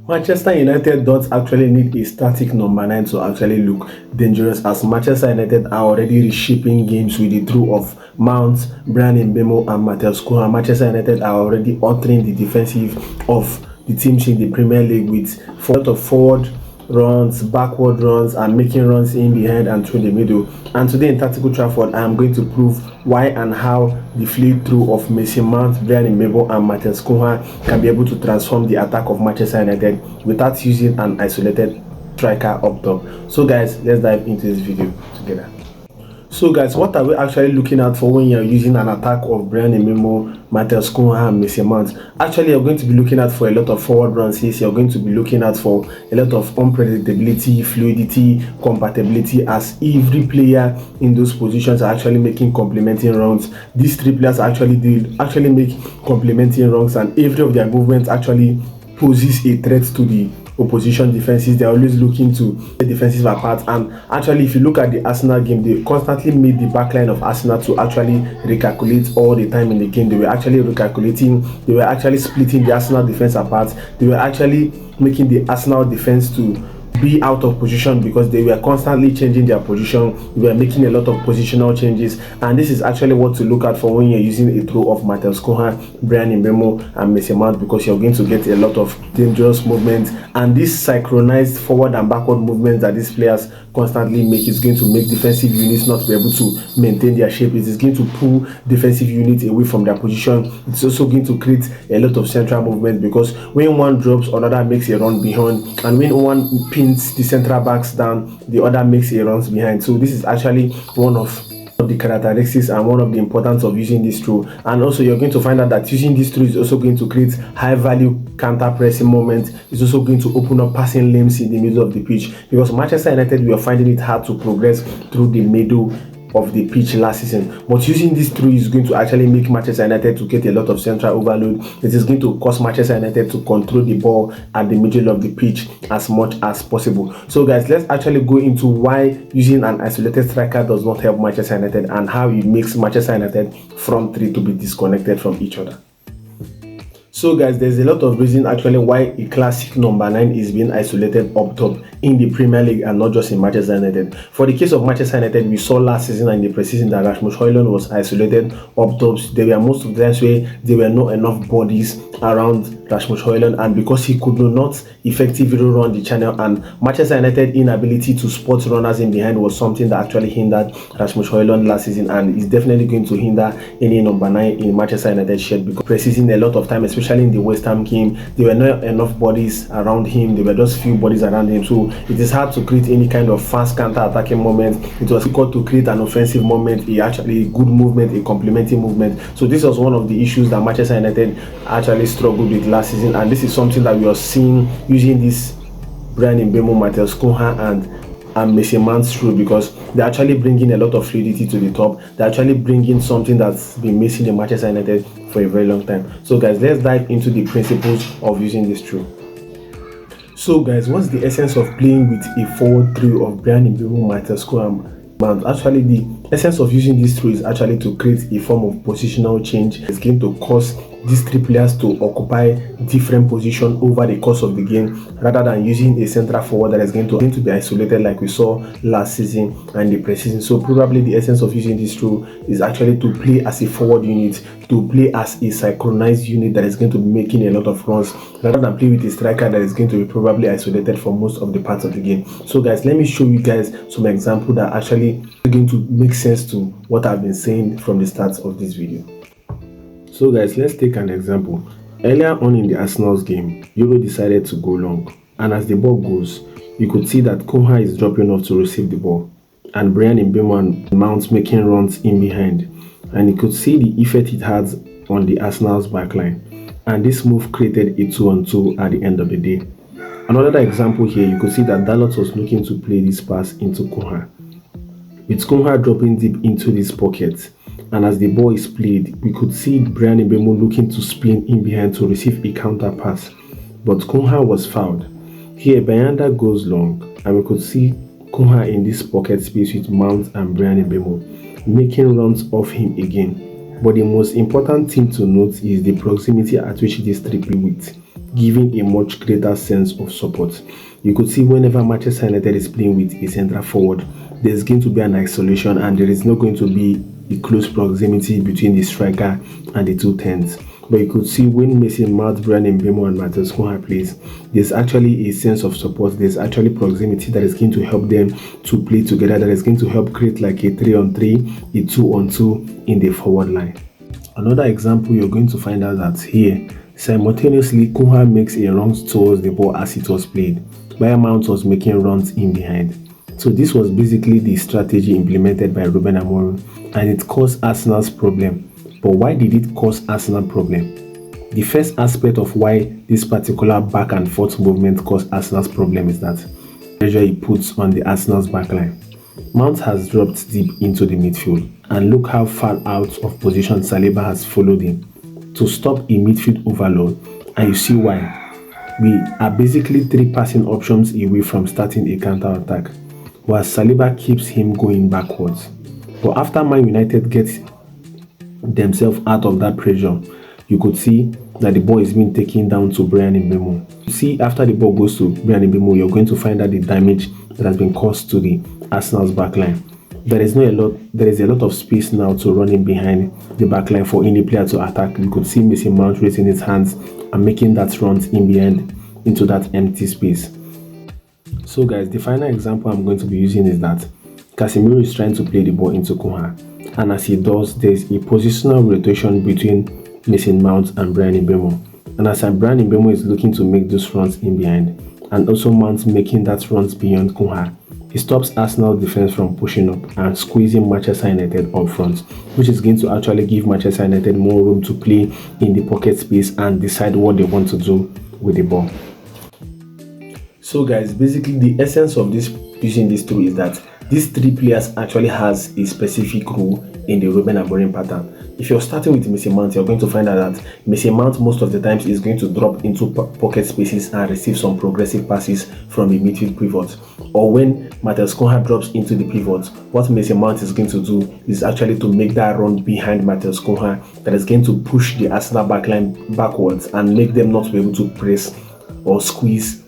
Manchester United don't actually need a static number 9 to actually look dangerous, as Manchester United are already reshaping games with the throw of Mount, Bryan Mbeumo and Matheus Cunha. Manchester United are already altering the defensive of the teams in the Premier League with a lot of forward runs, backward runs, and making runs in behind and through the middle. And today in Tactical Trafford, I am going to prove why and how the fleet through of Mason Mount, Bryan Mbeumo and Matheus Cunha can be able to transform the attack of Manchester United without using an isolated striker up top. So guys, let's dive into this video together. So guys, what are we actually looking at for when you're using an attack of Bryan Mbeumo, Matheus Cunha and Mason Mount? Actually, you're going to be looking at for a lot of forward runs. You're going to be looking at for a lot of unpredictability, fluidity, compatibility, as every player in those positions are actually making complementing runs. These three players actually make complementing runs, and every of their movements actually poses a threat to the opposition defenses. They're always looking to the defenses apart. And actually, if you look at the Arsenal game, they constantly made the backline of Arsenal to actually recalculate all the time in the game. They were actually recalculating, they were actually splitting the Arsenal defense apart. They were actually making the Arsenal defense to be out of position because they were constantly changing their position. They were making a lot of positional changes, and this is actually what to look at for when you're using a throw of Matheus Cunha, Bryan Mbeumo and Mason Mount, because you're going to get a lot of dangerous movements, and this synchronized forward and backward movements that these players constantly make is going to make defensive units not be able to maintain their shape. It is going to pull defensive units away from their position. It's also going to create a lot of central movement, because when one drops, another makes a run behind, and when one pins the central backs down, the other makes a runs behind. So this is actually one of the characteristics and one of the importance of using this throw. And also you're going to find out that using this throw is also going to create high value counter pressing moments. It's also going to open up passing lanes in the middle of the pitch, because Manchester United, we are finding it hard to progress through the middle of the pitch last season. But using this through is going to actually make Manchester United to get a lot of central overload. It is going to cause Manchester United to control the ball at the middle of the pitch as much as possible. So guys, let's actually go into why using an isolated striker does not help Manchester United, and how it makes Manchester United front three to be disconnected from each other. So guys, there's a lot of reason actually why a classic number 9 is being isolated up top in the Premier League and not just in Manchester United. For the case of Manchester United, we saw last season and in the preseason that Rasmus Højlund was isolated up top. There were most of the times where there were not enough bodies around Rasmus Højlund, and because he could not effectively run the channel, and Manchester United inability to spot runners in behind was something that actually hindered Rasmus Højlund last season, and is definitely going to hinder any number 9 in Manchester United shirt, because preseason a lot of time, especially in the West Ham game, there were not enough bodies around him. There were just few bodies around him, so it is hard to create any kind of fast counter-attacking moment. It was difficult to create an offensive moment, a good movement, a complementing movement. So this was one of the issues that Manchester United actually struggled with last season, and this is something that we are seeing using this Bryan Mbeumo, Matheus Cunha and Mason Mount through, because they're actually bringing a lot of fluidity to the top. They're actually bringing something that's been missing in Manchester United for a very long time. So guys, let's dive into the principles of using this through. So guys, what's the essence of playing with a forward through of Bryan Mbeumo, Matheus Cunha? Actually, the essence of using this through is actually to create a form of positional change. It's going to cause these three players to occupy different positions over the course of the game, rather than using a central forward that is going to be isolated like we saw last season and the preseason. So probably the essence of using this through is actually to play as a forward unit, to play as a synchronized unit that is going to be making a lot of runs, rather than play with a striker that is going to be probably isolated for most of the parts of the game. So guys, let me show you guys some examples that actually are going to make sense to what I've been saying from the start of this video. So guys, let's take an example. Earlier on in the Arsenal's game, Euro decided to go long, and as the ball goes, you could see that Cunha is dropping off to receive the ball, and Bryan Mbeumo and Mount making runs in behind, and you could see the effect it has on the Arsenal's backline, and this move created a 2-on-2 at the end of the day. Another example here, you could see that Dalot was looking to play this pass into Cunha, with Cunha dropping deep into this pocket. And as the ball is played, we could see Bryan Mbeumo looking to spin in behind to receive a counter pass, but Cunha was fouled. Here, Bayanda goes long, and we could see Cunha in this pocket space with Mount and Bryan Mbeumo making runs off him again. But the most important thing to note is the proximity at which these three play with. giving a much greater sense of support. You could see whenever Manchester United is playing with a central forward, there's going to be an isolation and there is not going to be a close proximity between the striker and the two tens. But you could see when Mason Mount, Bryan Mbeumo and Matheus Cunha plays, there's actually a sense of support. There's actually proximity that is going to help them to play together, that is going to help create like a 3-on-3, a 2-on-2 in the forward line. Another example, you're going to find out that here, simultaneously, Cunha makes a run towards the ball as it was played, while Mount was making runs in behind. So this was basically the strategy implemented by Ruben Amorim, and it caused Arsenal's problem. But why did it cause Arsenal problem? The first aspect of why this particular back and forth movement caused Arsenal's problem is that pressure he puts on the Arsenal's backline. Mount has dropped deep into the midfield, and look how far out of position Saliba has followed him to stop a midfield overload, and you see why. We are basically 3 passing options away from starting a counter-attack, while Saliba keeps him going backwards. But after Man United gets themselves out of that pressure, you could see that the ball is being taken down to Bryan Mbeumo. See, after the ball goes to Bryan Mbeumo, you're going to find out the damage that has been caused to the Arsenal's backline. There is a lot of space now to run in behind the backline for any player to attack. You could see Mason Mount raising his hands and making that run in behind into that empty space. So guys, the final example I'm going to be using is that Casemiro is trying to play the ball into Cunha, and as he does, there's a positional rotation between Mason Mount and Bryan Mbeumo. And as Bryan Mbeumo is looking to make those runs in behind, and also Mount making that runs beyond Cunha, he stops Arsenal defense from pushing up and squeezing Manchester United up front, which is going to actually give Manchester United more room to play in the pocket space and decide what they want to do with the ball. So guys, basically the essence of this using these two is that these 3 players actually has a specific role in the Ruben Amorim pattern. If you're starting with Mason Mount, you're going to find out that Mason Mount most of the times is going to drop into pocket spaces and receive some progressive passes from the midfield pivot. Or when Matheus Cunha drops into the pivot, what Mason Mount is going to do is actually to make that run behind Matheus Cunha that is going to push the Arsenal backline backwards and make them not be able to press or squeeze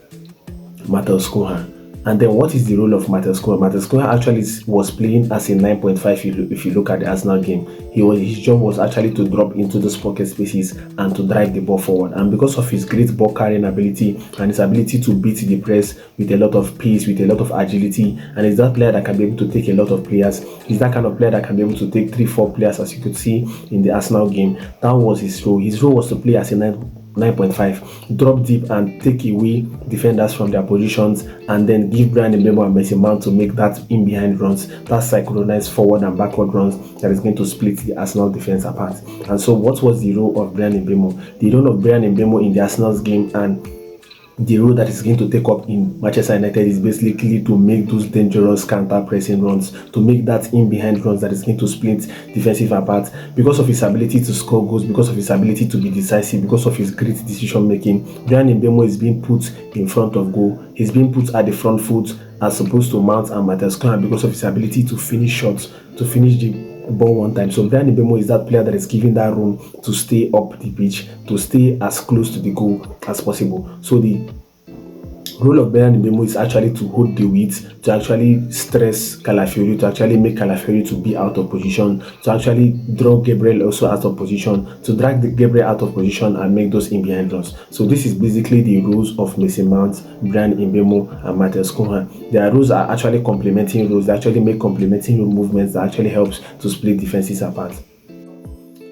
Matheus Cunha. And then what is the role of Matheus Cunha? Matheus Cunha actually was playing as a 9.5 if you look at the Arsenal game. His job was actually to drop into those pocket spaces and to drive the ball forward. And because of his great ball carrying ability and his ability to beat the press with a lot of pace, with a lot of agility, and he's that player that can be able to take a lot of players. He's that kind of player that can be able to take 3-4 players, as you could see in the Arsenal game. That was his role. His role was to play as a 9.5, drop deep and take away defenders from their positions, and then give Bryan Mbeumo and Mason Mount to make that in behind runs, that synchronized forward and backward runs that is going to split the Arsenal defense apart. And so what was the role of Bryan Mbeumo? The role of Bryan Mbeumo in the Arsenal's game and the role that is going to take up in Manchester United is basically to make those dangerous counter-pressing runs, to make that in-behind runs that is going to split defensive apart. Because of his ability to score goals, because of his ability to be decisive, because of his great decision-making, Bryan Mbeumo is being put in front of goal. He's being put at the front foot as opposed to Mount and Matheus Cunha because of his ability to finish shots, to finish the ball one time. So Bryan Mbeumo is that player that is given that room to stay up the pitch, to stay as close to the goal as possible. So the role of Bryan Mbeumo is actually to hold the weight, to actually stress Calafiori, to actually make Calafiori to be out of position, to actually draw Gabriel also out of position, to drag the Gabriel out of position and make those in behind runs. So this is basically the roles of Mason Mount, Bryan Mbeumo and Matheus Cunha. Their roles are actually complementing roles. They actually make complementing movements that actually helps to split defenses apart.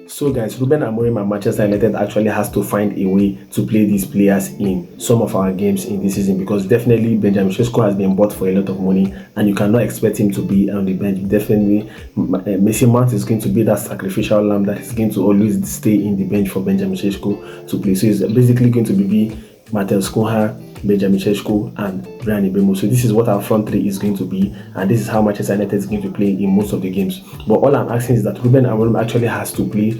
So guys, Ruben Amorim and Manchester United actually has to find a way to play these players in some of our games in this season, because definitely Benjamin Sesko has been bought for a lot of money and you cannot expect him to be on the bench. Definitely Mason Mount is going to be that sacrificial lamb that is going to always stay in the bench for Benjamin Sesko to play. So it's basically going to be Matheus Cunha, Benjamin Sesko and Bryan Mbeumo. So this is what our front three is going to be, and this is how Manchester United is going to play in most of the games. But all I'm asking is that Ruben Amorim actually has to play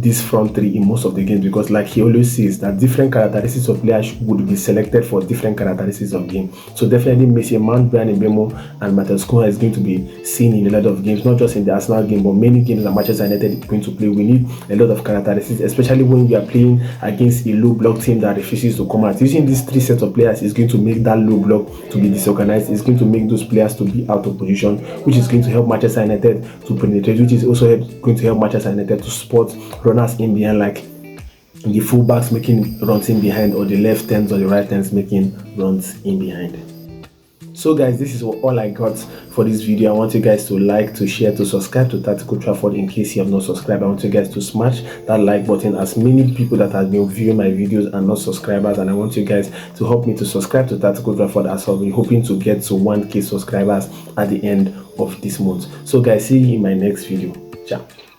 this front three in most of the games, because like he always says that different characteristics of players would be selected for different characteristics of game. So definitely Mason Mount, Bryan Mbeumo and Matheus Cunha is going to be seen in a lot of games, not just in the Arsenal game, but many games that Manchester United is going to play. We need a lot of characteristics, especially when we are playing against a low block team that refuses to come out. Using these three sets of players is going to make that low block to be disorganized. It's going to make those players to be out of position, which is going to help Manchester United to penetrate, which is also going to help Manchester United to spot runners in behind, like the fullbacks making runs in behind, or the left hands or the right hands making runs in behind. So guys, this is all I got for this video. I want you guys to like, to share, to subscribe to Tactical Trafford. In case you have not subscribed, I want you guys to smash that like button, as many people that have been viewing my videos are not subscribers, and I want you guys to help me to subscribe to Tactical Trafford, as well. We're hoping to get to 1K subscribers at the end of this month. So guys, see you in my next video. Ciao.